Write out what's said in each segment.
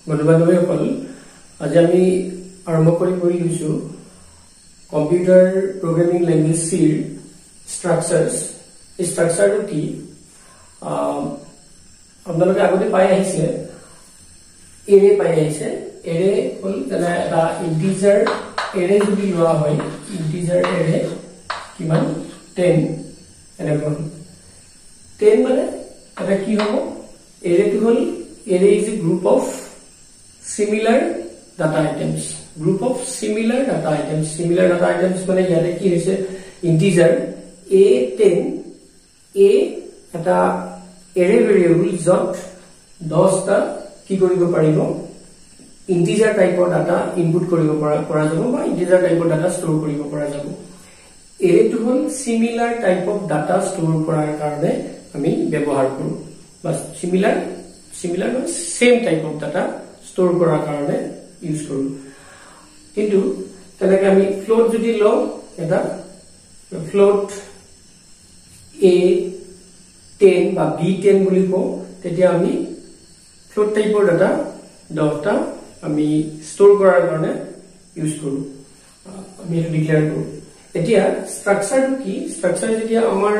বন্ধু-বান্ধৱীসকল আজি আমি আৰম্ভ কৰিছো কম্পিউটাৰ প্ৰগ্ৰামিং ল্যাঙ্গুৱেজ C স্ট্ৰাকচাৰস এই স্ট্ৰাকচাৰটো কি আপোনালোকে আগতে পাই আহিছে এৰে পাই আহিছে এৰে হল এটা ইন্টিজাৰ এৰে যদি লোৱা হয় ইন্টিজাৰ এৰে কিমান 10 এনেকুৱা 10 মানে এটা কি হ'ব এৰেটো হল array is a group of similar data items group of similar data items মানে ইয়াতে কি হৈছে integer a10 a এটা array variable যত 10 টা কি কৰিব পাৰিব integer type of data input কৰিব পৰা যাব বা integer type of data store কৰিব পৰা যাব array to hall similar type of data store কৰাৰ কাৰণে আমি ব্যৱহাৰ কৰো বাস similar মানে same type of data store করার কারণে ইউজ করব কিন্তু তাহলে আমি ফ্লোট যদি লও এটা ফ্লোট a10 বা b10 বলি কো তেতিয়া আমি ফ্লোট টাইপৰ ডাটা 10 টা আমি স্টোৰ কৰাৰ কাৰণে ইউজ কৰব আমি এটা ডিক্লেয়াৰ কৰব এতিয়া স্ট্ৰাকচাৰটো কি স্ট্ৰাকচাৰ যেতিয়া আমাৰ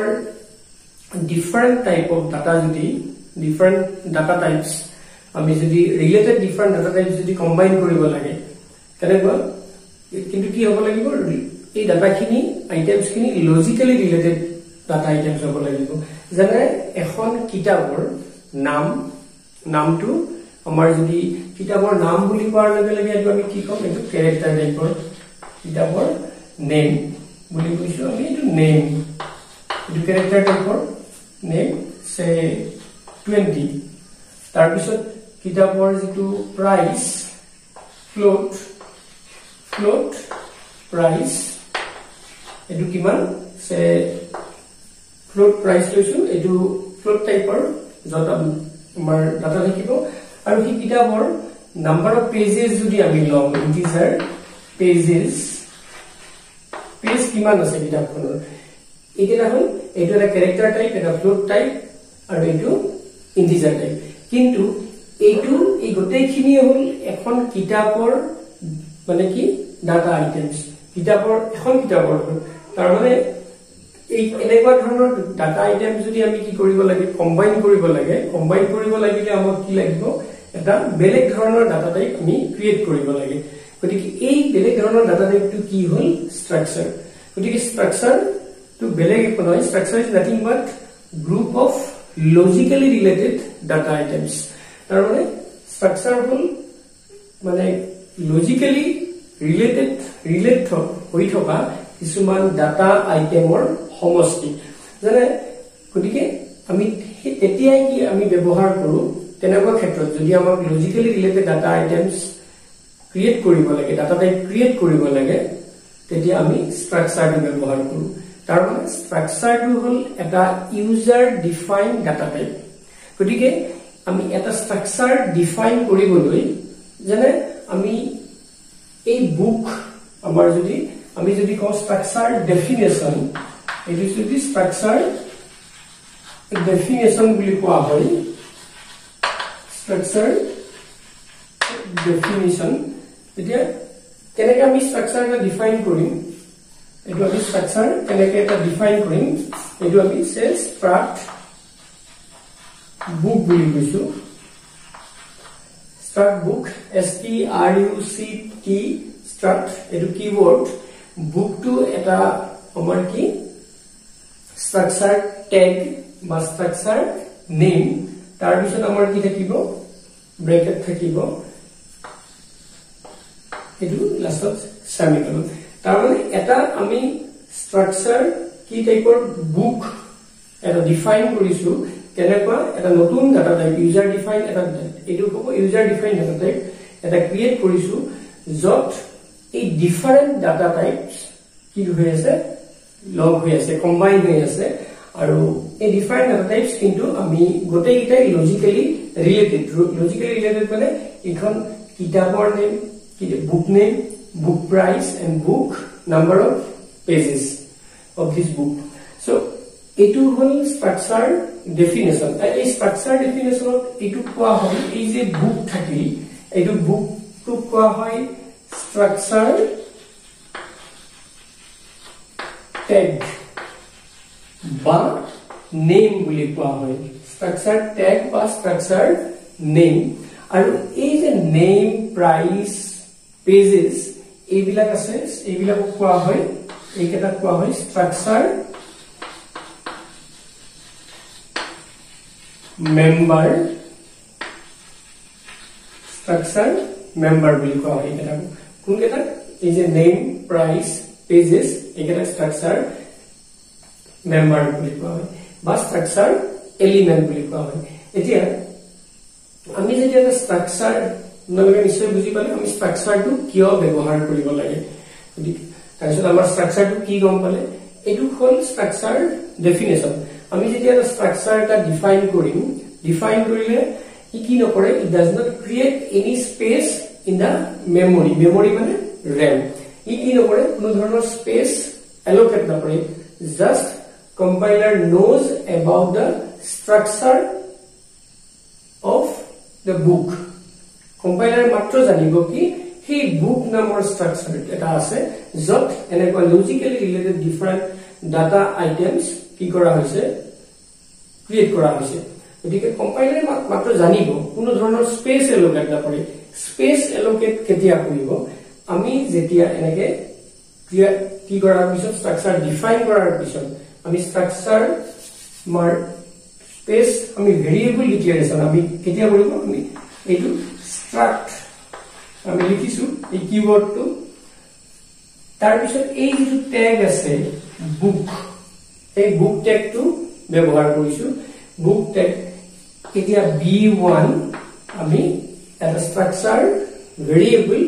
ডিফারেন্ট টাইপ অফ ডাটা যদি ডিফারেন্ট ডাটা টাইপস আমি যদি রিলেটেড ডিফারেন্ট ডাটা টাইপস যদি কম্বাইন কৰিব লাগে কেনেকুৱা কিন্তু কি হ'ব লাগিব এই ডাটাখিনি আইটেমছখিনি লজিক্যালি ৰিলেটেড ডাটা আইটেমছ হ'ব লাগিব যেনে এখন কিতাপৰ নামটো আমাৰ যদি কিতাপৰ নাম বুলি কোৱাৰ লগে লগে এটো আমি কি কম এটো ক্যাৰেক্টাৰ টাইপৰ কিতাপৰ নেম বুলি কৈছো আমি এটো নেম এটো ক্যাৰেক্টাৰ টাইপৰ নেম সে 20 তাৰ পিছত কিতাপৰ যেটো প্ৰাইস ফ্লোট প্ৰাইস এটো কিমান সে ফ্লোট প্ৰাইস লৈছো এটো ফ্লোট টাইপৰ যত আমাৰ ডাটা লিখিব আৰু কি কিতাপৰ নাম্বাৰ অফ পেজেস যদি আমি লওঁ ইন্টিজাৰ পেজ কিমান আছে কিতাপখনৰ এইটা হল এটো এটা ক্যাৰেক্টাৰ টাইপ এটা ফ্লোট টাইপ আৰু এটো ইন্টিজাৰ টাইপ কিন্তু এইটো এই গোটেইখিনি হল এখন কিতাপৰ মানে কি ডাটা আইটেমস এখন কিতাপৰ তাৰ মানে এই এনেকুৱা ধৰণৰ ডাটা আইটেম যদি আমি কি কৰিব লাগে কম্বাইন কৰিব লাগিলে আমাক কি লাগিব এটা বেলেগ ধৰণৰ ডাটা টাইপ আমি ক্ৰিয়েট কৰিব লাগে গতিকে এই বেলেগ ধৰণৰ ডাটা টাইপটো কি হল স্ট্ৰাকচাৰ গতিকে স্ট্ৰাকচাৰ টু বেলেগ নহয় structure is nothing but group of logically related data items তাৰ মানে স্ট্ৰাকচাৰ হল মানে লজিক্যালি ৰিলেট হৈ থকা কিছুমান ডাটা আইটেমৰ সমষ্টি যেনে গতিকে আমি এতিয়াই কি আমি ব্যৱহাৰ কৰো তেনেকুৱা ক্ষেত্ৰত যদি আমাক logically related data items create কৰিব লাগে ডাটা টাইপ ক্ৰিয়েট কৰিব লাগে তেতিয়া আমি স্ট্ৰাকচাৰটো ব্যৱহাৰ কৰো তাৰ মানে স্ট্ৰাকচাৰটো হল এটা ইউজাৰ ডিফাইন্ড ডাটা টাইপ গতিকে আমি এটা স্ট্ৰাকচাৰ ডিফাইন কৰিবলৈ যেনে আমি এই বুক আমাৰ যদি আমি যদি কও স্ট্ৰাকচাৰ ডেফিনেশন এটো যদি স্ট্ৰাকচাৰ ডেফিনেশন বুলি কোৱা হয় স্ট্ৰাকচাৰ ডেফিনেশন এতিয়া কেনেকৈ আমি স্ট্ৰাকচাৰ এটা ডিফাইন কৰিম এটো আমি স্ট্ৰাকচাৰ কেনেকৈ এটা ডিফাইন কৰিম এটো আমি স্ট্ৰাক্ট book বুলি কৈছো struct book struct struct এটো কিৱৰ্ড book to এটা আমাৰ কি structure tag বা structure name তাৰ পিছত আমাৰ কি থাকিব ব্ৰেকেট থাকিব এটো লাষ্টত সেমিকলন তাৰ মানে এটা আমি structure কি টাইপৰ book এটা ডিফাইন কৰিছো কেনেকুৱা এটা নতুন ডাটা টাইপ ইউজাৰ ডিফাইন এটা এটো কব ইউজাৰ ডিফাইন ডাটা টাইপ এটা ক্ৰিয়েট কৰিছো যত এই ডিফারেন্ট ডাটা টাইপস কি হৈ আছে লগ হৈ আছে কম্বাইন হৈ আছে আৰু এই ডিফাৰেন্ট ডাটা টাইপস কিন্তু আমি গোটেইটাই লজিক্যালি ৰিলেটেড মানে এখন কিতাপৰ নেম কি book name book price and book number of pages of this book so এটো হল স্ট্ৰাকচাৰ ডেফিনেশন এই স্ট্ৰাকচাৰ ডেফিনেশনত এটো কোৱা হয় এই যে বুক থাকিল এইটো বুক টু কোৱা হয় স্ট্ৰাকচাৰ ট্যাগ বা নেম বুলি কোৱা হয় স্ট্ৰাকচাৰ ট্যাগ বা স্ট্ৰাকচাৰ নেম আৰু এই যে নেম প্ৰাইস পেজেস এইবিলাক আছে এইবিলাক কোৱা হয় এইকেইটা কোৱা হয় স্ট্ৰাকচাৰ member structure member বুলি কোৱা হয় এটা কোন কেটা এই যে নেম প্ৰাইস পেজেস এইকেটা স্ট্ৰাকচাৰ member বুলি কোৱা হয় বা স্ট্ৰাকচাৰ এলিমেন্ট বুলি কোৱা হয় এতিয়া আমি যেতিয়া এটা স্ট্ৰাকচাৰ নলগে নিশ্চয় বুজি পালে আমি স্ট্ৰাকচাৰটো কিয় ব্যৱহাৰ কৰিব লাগে তাৰপিছত আমাৰ স্ট্ৰাকচাৰটো কি গম পালে এটো হ'ল স্ট্ৰাকচাৰ ডেফিনেশন আমি যেতিয়া এটা স্ট্ৰাকচাৰ এটা ডিফাইন কৰিলে কি নকৰে it does not create any space in the memory মানে RAM ই কি নকৰে কোনো ধৰণৰ স্পেস এলোকেট নকৰে just compiler knows about the structure of the book compiler মাত্ৰ জানিব কি হি বুক নামৰ স্ট্ৰাকচাৰ এটা আছে যত এনেকুৱা logically related different data items কি কৰা হৈছে ক্ৰিয়েট কৰা হৈছে গতিকে কম্পাইলাৰে মাত্ৰ জানিব কোনো ধৰণৰ স্পেস এলোকেট নকৰে স্পেস এলোকেট কেতিয়া কৰিব আমি যেতিয়া এনেকে কি কৰাৰ পিছত স্ট্ৰাকচাৰ ডিফাইন কৰাৰ পিছত আমি স্ট্ৰাকচাৰ মাৰ স্পেস আমি ভেৰিয়েবল ডিক্লেৰেশন আমি কেতিয়া কৰিব আমি এইটো struct আমি লিখিছো এই কিওয়াৰ্ডটো তাৰ পিছত এই যেটো ট্যাগ আছে বুক এই বুক ট্যাগটো ব্যৱহাৰ কৰিছো বুক ট্যাগ এতিয়া b1 আমি এটা স্ট্ৰাকচাৰ ভেৰিয়েবল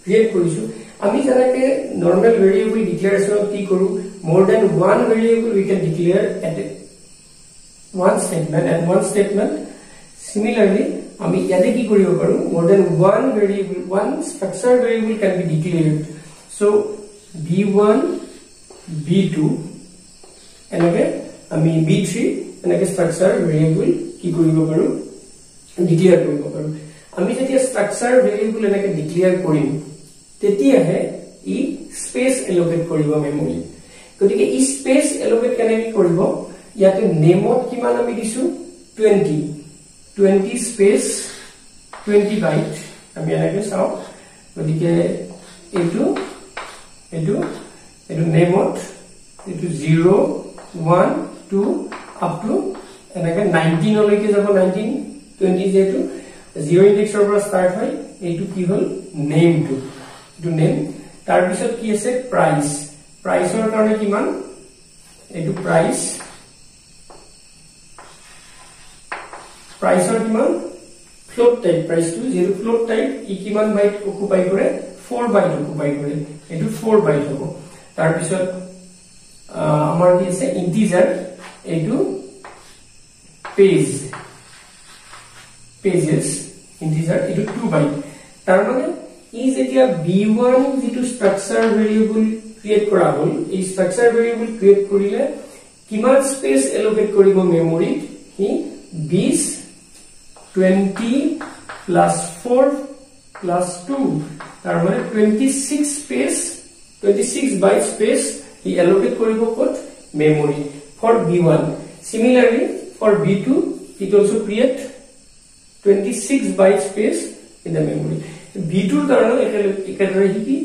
ক্ৰিয়েট কৰিছো আমি যেনেকে নৰমাল ভেৰিয়েবল ডিক্লেৰেশন কি কৰো more than one variable we can declare at one statement similarly আমি ইয়াতে কি কৰিব পাৰো more than one variable one structure variable can be declared so b1 b2 এনেকে আমি b3 এনেকে structure variable কি কৰিব পাৰো ডিক্লেয়াৰ কৰিব পাৰো আমি যেতিয়া structure variable এনেকে ডিক্লেয়াৰ কৰিম তেতিয়াহে ই স্পেস এলোকেট কৰিব মেমৰি গতিকে ই স্পেস এলোকেট কেনেকৈ কৰিব ইয়াতে নেমত কিমান আমি দিছো 20 space 20 byte আমি এনেকে চাও গতিকে এটো নেমত এটো 0 1 2 up to এনেকে 19 লৈকে যাব 19 20 যেটো 0 ইনডেক্সৰ পৰা স্টাৰ্ট হয় এটো কি হল নেম টু এটো নেম তাৰ পিছত কি আছে প্ৰাইসৰ কাৰণে কিমান এটো প্ৰাইসৰ কিমান float type price to zero float type ই কিমান বাইট অকুপাই কৰে 4 বাইট অকুপাই কৰে এটো 4 বাইট হ'ব তাৰ পিছত আমাৰ কি আছে ইন্টিজাৰ এটো pages ইন্টিজাৰ এটো 2 বাইট তাৰ মানে ই যেতিয়া b1 যেটো স্ট্ৰাকচাৰ ভেৰিয়েবল ক্ৰিয়েট কৰা হ'ল এই স্ট্ৰাকচাৰ ভেৰিয়েবল ক্ৰিয়েট কৰিলে কিমান স্পেস এলোকেট কৰিব মেমৰিত হি 20 plus 4 plus 2 তাৰ মানে 26 byte space he allocate koribo kot memory for b1 similarly for b2 it also create 26 byte space in the memory b2 tarano ekadre hiki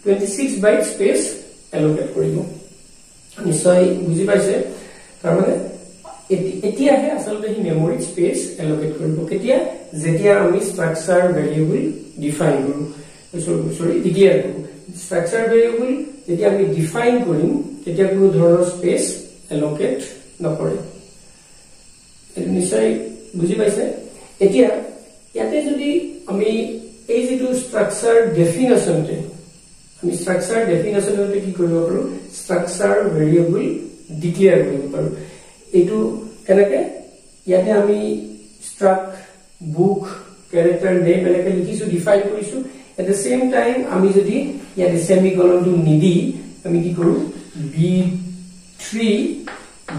26 byte space allocate koribo nishoy buji paise tar mane এতিয়া হে আসলতে হি memory space এলোকেট কৰিব কেতিয়া যেতিয়া আমি structure variable define কৰো declare কৰো structure variable যেতিয়া আমি ডিফাইন কৰিম তেতিয়া কোনো ধৰণৰ স্পেস এলোকেট নকৰে এটো নিশ্চয় বুজি পাইছে এতিয়া ইয়াতে যদি আমি এই যেটো স্ট্ৰাকচাৰ ডেফিনেশনতে আমি স্ট্ৰাকচাৰ ডেফিনেশনতে কি কৰিব পাৰো স্ট্ৰাকচাৰ ভেৰিয়েবল ডিক্লেয়াৰ কৰিব পাৰো এটো কেনেকে ইয়াতে আমি স্ট্ৰাক বুক ক্যাৰেক্টাৰ নেম এনেকে লিখিছো ডিফাইন কৰিছো এট দ্য সেম টাইম আমি যদি ইয়াতে সেমিকলনটো নিদি আমি কি কৰো b3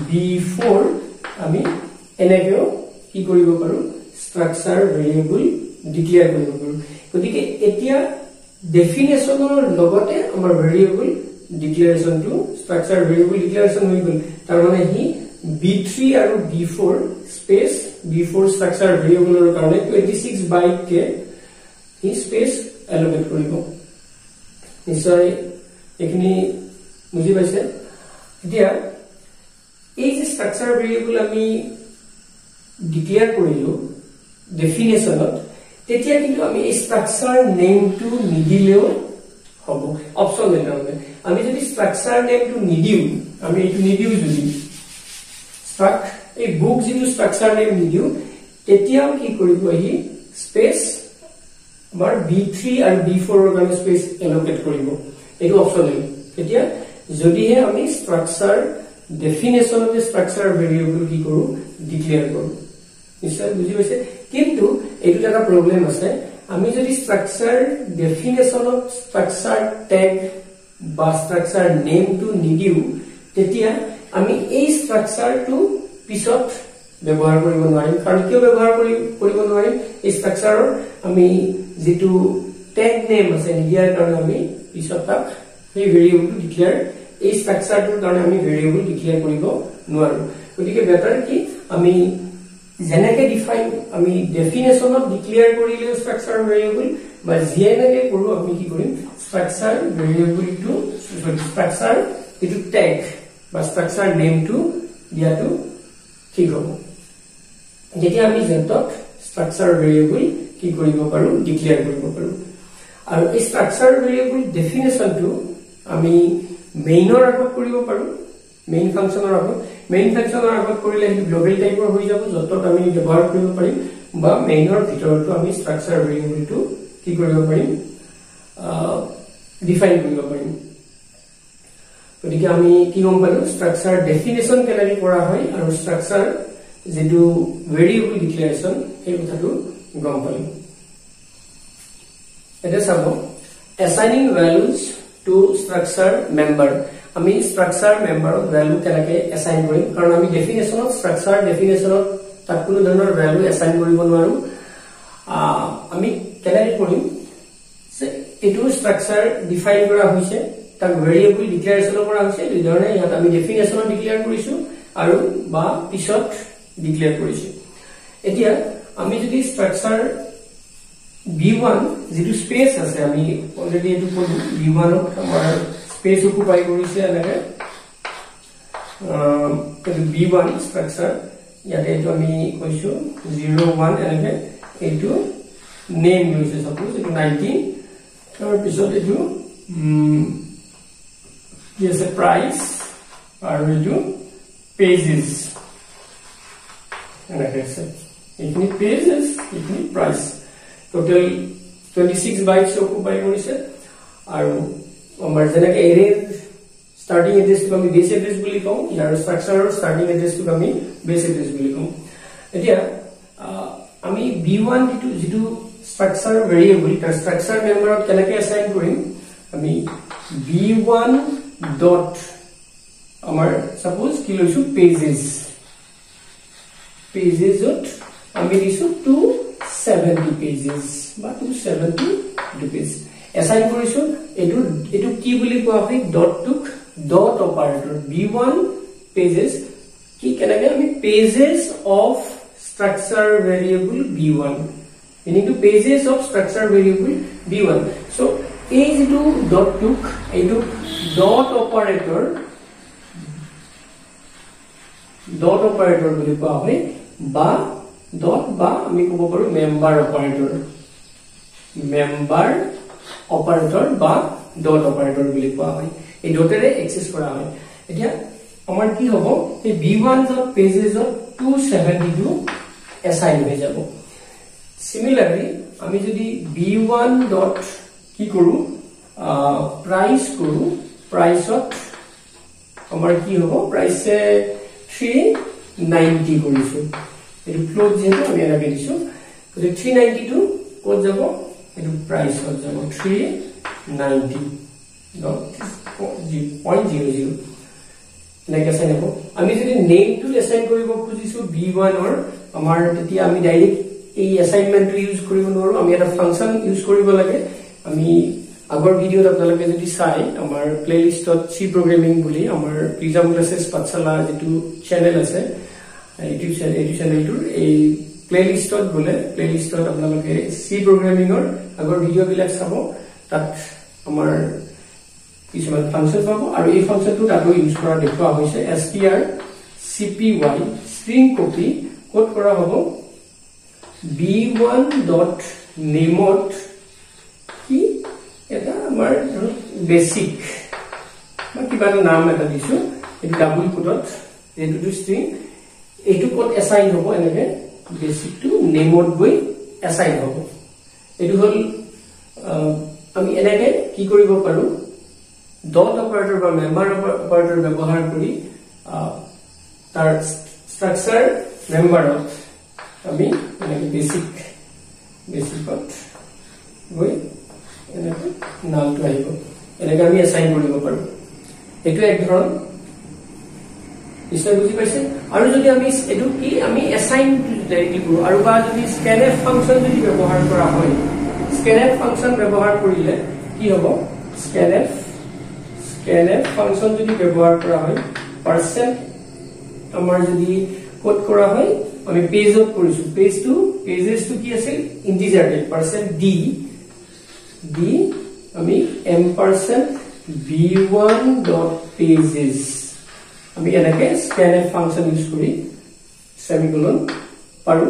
b4 আমি এনেকেও কি কৰিব পাৰো স্ট্ৰাকচাৰ ভেৰিয়েবল ডিক্লেয়াৰ কৰিব পাৰো গতিকে এতিয়া ডেফিনেশনৰ লগতে আমাৰ ভেৰিয়েবল ডিক্লেৰেশন টু স্ট্ৰাকচাৰ ভেৰিয়েবল ডিক্লেৰেশন হৈ গল তাৰ মানে হি b3 আৰু b4 স্পেস b4 স্ট্ৰাকচাৰ ভেৰিয়েবলৰ কাৰণে 26 বাইট কে হি স্পেস এলোকেট কৰিব নিশ্চয় এখিনি বুজি পাইছে এতিয়া এই যে স্ট্ৰাকচাৰ ভেৰিয়েবল আমি ডিক্লেয়াৰ কৰিলো ডেফিনেশনত তেতিয়া কিন্তু আমি এই স্ট্ৰাকচাৰ নেমটো নিদিলেও হ'ব অপচনেল মানে আমি যদি স্ট্ৰাকচাৰ নেমটো নিদিও আমি এইটো নিদিও যদি এই বুক যিটো স্ট্ৰাকচাৰ নেম নিদিও তেতিয়াও কি কৰিব হি স্পেস আমাৰ b3 আৰু b4 ৰ কাৰণে স্পেস এলোকেট কৰিব এইটো অপচনেল এতিয়া যদিহে আমি স্ট্ৰাকচাৰ ডেফিনেশনতে স্ট্ৰাকচাৰ ভেৰিয়েবল কি কৰো ডিক্লেয়াৰ কৰো নিশ্চয় বুজি পাইছে কিন্তু এইটো এটা প্ৰবলেম আছে আমি যদি স্ট্ৰাকচাৰ ডেফিনেশনত স্ট্ৰাকচাৰ ট্যাগ বা স্ট্ৰাকচাৰ নেমটো নিদিও তেতিয়া আমি এই স্ট্ৰাকচাৰটো পিছত ব্যৱহাৰ কৰিব নোৱাৰিম কাৰণ কিয় ব্যৱহাৰ কৰিব নোৱাৰিম এই স্ট্ৰাকচাৰৰ আমি যেটো ট্যাগ নেম আছে নিদিয়াৰ কাৰণে আমি পিছত তাক এই ভেৰিয়েবলটো ডিক্লেয়াৰ এই স্ট্ৰাকচাৰটোৰ কাৰণে আমি ভেৰিয়েবল ডিক্লেয়াৰ কৰিব নোৱাৰো গতিকে বেটাৰ কি আমি যেনেকে ডিফাইন আমি ডেফিনেশনত ডিক্লেয়াৰ কৰিলে স্ট্ৰাকচাৰ ভেৰিয়েবল বা যেনেকে কৰো আমি কি কৰিম স্ট্ৰাকচাৰ ভেৰিয়েবলটো স্ট্ৰাকচাৰ ইটো ট্যাগ বা স্ট্ৰাকচাৰ নেমটো দিয়াটো ঠিক হ'ব যেতিয়া আমি যেতক স্ট্ৰাকচাৰ ভেৰিয়েবল কি কৰিব পাৰো ডিক্লেয়াৰ কৰিব পাৰো আৰু এই স্ট্ৰাকচাৰ ভেৰিয়েবল ডেফিনেশনটো আমি মেইনৰ আগত কৰিব পাৰো মেইন ফাংচনৰ আগত কৰিলে গ্লোবাল টাইপৰ হৈ যাব যতত আমি ব্যৱহাৰ কৰিব পাৰিম বা মেইনৰ ভিতৰতো আমি স্ট্ৰাকচাৰ ভেৰিয়েবলটো কি কৰিব পাৰিম ডিফাইন কৰিব পাৰিম গতিকে আমি কি গম পালো স্ট্ৰাকচাৰ ডেফিনেশন কেনেকৈ কৰা হয় আৰু স্ট্ৰাকচাৰ যেটো ভেৰিয়েবল ডিক্লেৰেশন এই কথাটো গম পালো এটা চাব assigning values to structure member আমি স্ট্ৰাকচাৰ মেম্বাৰৰ ভ্যালু কেনেকৈ এসাইন কৰিম কাৰণ আমি ডেফিনেশনত স্ট্ৰাকচাৰ ডেফিনেশনত তাক কোনো ধৰণৰ ভ্যালু এসাইন কৰিব নোৱাৰো আমি কেনেকৈ কৰিম যে এটো স্ট্ৰাকচাৰ ডিফাইন কৰা হৈছে তাক ভেৰিয়েবল ডিক্লেৰেশন কৰা হৈছে দুই ধৰণে ইয়াত আমি ডেফিনেশনত ডিক্লেয়াৰ কৰিছো আৰু বা পিছত ডিক্লেয়াৰ কৰিছো এতিয়া আমি যদি স্ট্ৰাকচাৰ b1 যেটো স্পেস আছে আমি অলৰেডি এটো পঢ়ি b1 ত আমাৰ স্পেস অকুপাই কৰিছে এনেকে b1 স্ট্ৰাকচাৰ ইয়াতে এটো আমি কৈছো 01 এনেকে এটো নেম লৈছে সাপোজ এটো 19 তাৰ পিছত এটো yes a price আৰু এটো pages এনেকে আছে এখিনি pages এখিনি price total 26 bytes occupy কৰিছে আৰু আমাৰ যেনেকৈ এৰে starting address টো আমি base address বুলি কওঁ ইয়াৰ স্ট্ৰাকচাৰৰ starting address টো আমি base address বুলি কওঁ এতিয়া আমি b1 যেটো স্ট্ৰাকচাৰ ভেৰিয়েবল তাৰ স্ট্ৰাকচাৰ মেম্বাৰত কেনেকৈ এসাইন কৰিম আমি b1 ডট আমাৰ সাপোজ কি লৈছো pagesত আমি দিছো 270 pages বা 270 pages assign কৰিছো এটো কি বুলি কোৱা হয় ডট অপাৰেটৰ b1 pages কি কেনেকৈ আমি pages of structure variable b1 meaning to pages of structure variable b1 so এই যেটো এইটো ডট অপাৰেটৰ বুলি কোৱা হয় বা ডট বা আমি ক'ব পাৰো মেম্বাৰ অপাৰেটৰ বা ডট অপাৰেটৰ বুলি কোৱা হয় এই ডটেৰে এক্সেস কৰা হয় এতিয়া আমাৰ কি হ'ব এই b1 ডট পেজেছত 272 এসাইন হৈ যাব সিমিলাৰলি আমি যদি b1 ডট কি কৰো প্ৰাইস কৰো প্ৰাইসত আমাৰ কি হ'ব প্ৰাইসে 390 কৰিছো এটো ফ্লোট যেটো আমি আগে দিছো তো 392 কোড যাব এটো প্রাইস হল যাব 390.00 লাইক আসাইন হ'ব আমি যদি নেম টু এসাইন কৰিব খুজিছো b1 অৰ আমাৰ তেতিয়া আমি ডাইৰেক্ট এই অ্যাসাইনমেন্ট ইউজ কৰিব নোৱাৰো আমি এটা ফাংচন ইউজ কৰিব লাগে আমি আগৰ ভিডিওত আপোনালোকে যদি চাই আমাৰ প্লেলিষ্টত সি প্ৰগ্ৰামিং বুলি আমাৰ প্ৰিজম ক্লাसेस পাঠশালা যেটো চেনেল আছে ইউটিউব চেনেলটোৰ এই প্লেলিষ্টত গলে প্লেলিষ্টত আপোনালোকে সি প্ৰগ্ৰামিংৰ আগৰ ভিডিও বিলাক চাব তাত আমাৰ কিছুমান ফাংচন পাব আৰু এই ফাংচনটো তাতো ইউজ কৰা দেখুৱা হৈছে str cpy string copy code কৰা হ'ব b1.name কি এটা আমাৰ বেসিক বা কিবা এটা নাম এটা দিছো এই ডাবল কোডত এইটো স্ট্ৰিং এইটো কোড এসাইন হ'ব এনেকে বেসিক টু নেমত গৈ এসাইন হ'ব এইটো হল আমি এনেকে কি কৰিব পাৰো ডট অপাৰেটৰ বা মেম্বাৰ অপাৰেটৰ ব্যৱহাৰ কৰি তাৰ স্ট্ৰাকচাৰ মেম্বাৰত আমি এনেকে বেসিকত গৈ এনেকে নামটো আহিব এনেকে আমি এসাইন কৰিব পাৰো এটো এক ধৰণ নিশ্চয় বুজি পাইছে আৰু যদি আমি এটো কি আমি এসাইন ডাইৰেক্টলি কৰো আৰু বা যদি scanf ফাংচন যদি ব্যৱহাৰ কৰা হয় scanf ফাংচন ব্যৱহাৰ কৰিলে কি হ'ব scanf ফাংচন যদি ব্যৱহাৰ কৰা হয় পাৰসেন্ট আমাৰ যদি কোড কৰা হয় আমি পেজত কৰিছো পেজেস টু কি আছে ইন্টিজাৰ টাইপ %d আমি ampersand b1.pages আমি এনেকে scanf ফাংচন ইউজ কৰি সেমিকোলন পাৰো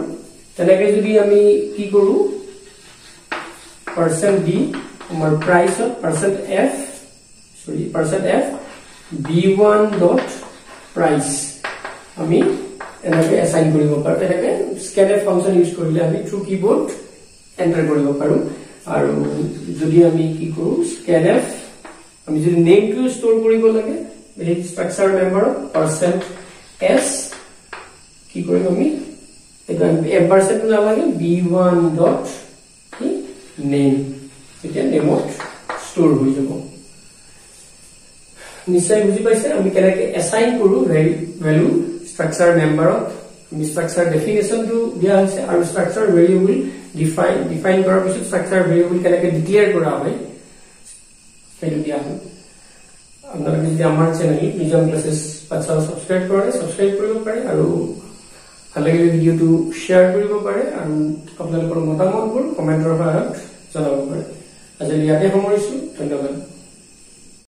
তেনেকে যদি আমি কি কৰো %d আমাৰ প্ৰাইসত %f b1.price আমি এনেকে এসাইন কৰিব পাৰো এনেকে scanf ফাংচন ইউজ কৰিলে আমি থ্ৰু কিবোৰ্ড এন্টাৰ কৰিব পাৰো আৰু যদি আমি কি কৰো scanf আমি যদি নেম টু ষ্টৰ কৰিব লাগে এই স্ট্ৰাকচাৰ মেম্বাৰত %s কি কৰিম আমি এটা এম্পাৰসেন্ট নালাগে b1.name এটা নেমত ষ্টৰ হৈ যাব নিশ্চয় বুজি পাইছে আমি কেনেকৈ এসাইন কৰো ভ্যালু স্ট্ৰাকচাৰ মেম্বাৰত আমি স্ট্ৰাকচাৰ ডেফিনেশন টু দিয়া হৈছে আৰু স্ট্ৰাকচাৰ ভেৰিয়েবল ডিফাইন কৰাৰ পিছত স্ট্ৰাকচাৰ ভেৰিয়েবল কেনেকৈ ডিক্লেয়াৰ কৰা হয় সেইটো দিয়া হয় আপোনালোকে যদি আমাৰ চেনেল প্ৰিজম ক্লাसेस পাঠশালা সাবস্ক্ৰাইব কৰিব পাৰে আৰু ভাল লাগিলে ভিডিওটো শেয়াৰ কৰিব পাৰে আৰু আপোনালোকৰ মতামতবোৰ কমেন্টৰ সহায়ত জনাব পাৰে আজি ইয়াতে সামৰিছো ধন্যবাদ